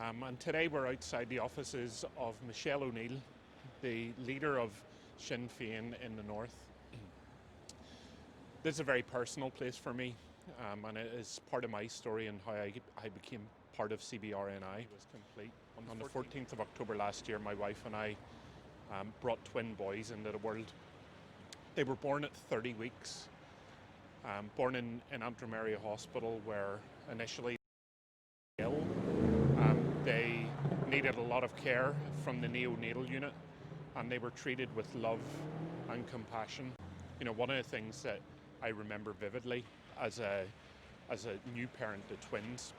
And today we're outside the offices of Michelle O'Neill, the leader of Sinn Féin in the north. This is a very personal place for me, and it is part of my story and how I became part of CBR NI. It was complete. On the 14th of October last year, my wife and I brought twin boys into the world. They were born at 30 weeks, born in Antrim Hospital, where initially ill. They needed a lot of care from the neonatal unit, and they were treated with love and compassion. You know, one of the things that I remember vividly as a new parent to twins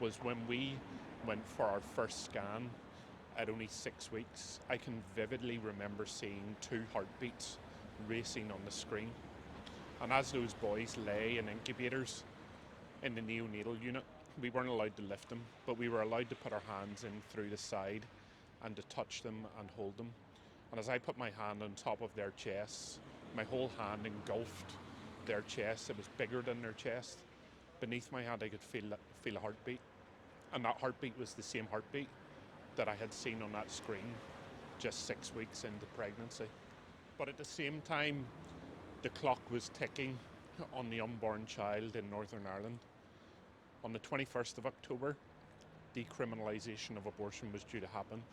was when we went for our first scan at only 6 weeks. I can vividly remember seeing 2 heartbeats racing on the screen. And as those boys lay in incubators in the neonatal unit, we weren't allowed to lift them, but we were allowed to put our hands in through the side and to touch them and hold them. And as I put my hand on top of their chests, my whole hand engulfed their chest. It was bigger than their chest. Beneath my hand I could feel a heartbeat, and that heartbeat was the same heartbeat that I had seen on that screen just 6 weeks into pregnancy. But at the same time, the clock was ticking on the unborn child in Northern Ireland. On the 21st of October, decriminalisation of abortion was due to happen,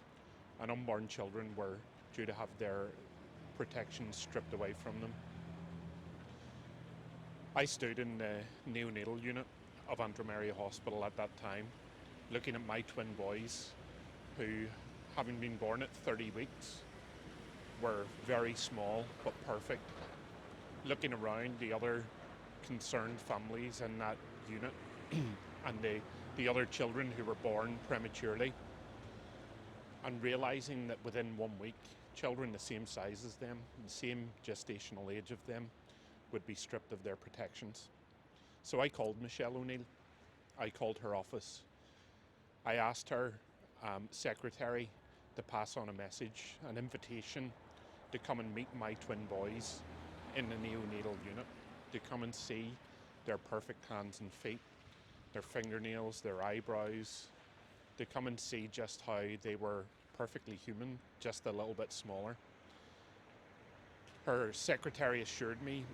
and unborn children were due to have their protections stripped away from them. I stood in the neonatal unit of Antrim Hospital at that time, looking at my twin boys who, having been born at 30 weeks, were very small but perfect. Looking around the other concerned families in that unit and the other children who were born prematurely, and realising that within 1 week, children the same size as them, the same gestational age of them, would be stripped of their protections. So I called Michelle O'Neill. I called her office. I asked her secretary to pass on a message, an invitation to come and meet my twin boys in the neonatal unit, to come and see their perfect hands and feet, their fingernails, their eyebrows, to come and see just how they were perfectly human, just a little bit smaller. Her secretary assured me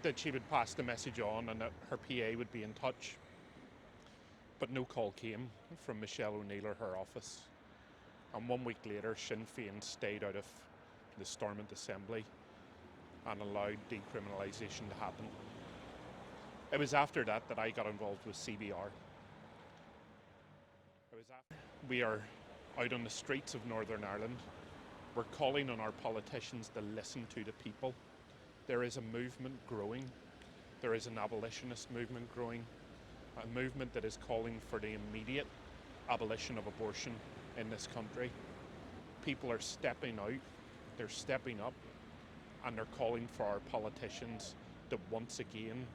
that she would pass the message on and that her PA would be in touch. But no call came from Michelle O'Neill or her office. And 1 week later, Sinn Féin stayed out of the Stormont Assembly and allowed decriminalisation to happen. It was after that I got involved with CBR. We are out on the streets of Northern Ireland. We're calling on our politicians to listen to the people. There is a movement growing. There is an abolitionist movement growing, a movement that is calling for the immediate abolition of abortion in this country. People are stepping out, they're stepping up, and they're calling for our politicians to once again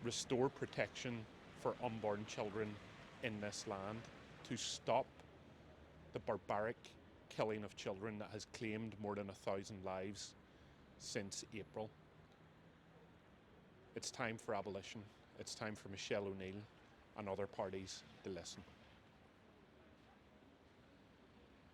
restore protection for unborn children in this land, to stop the barbaric killing of children that has claimed more than 1,000 lives since April. It's time for abolition. It's time for Michelle O'Neill and other parties to listen.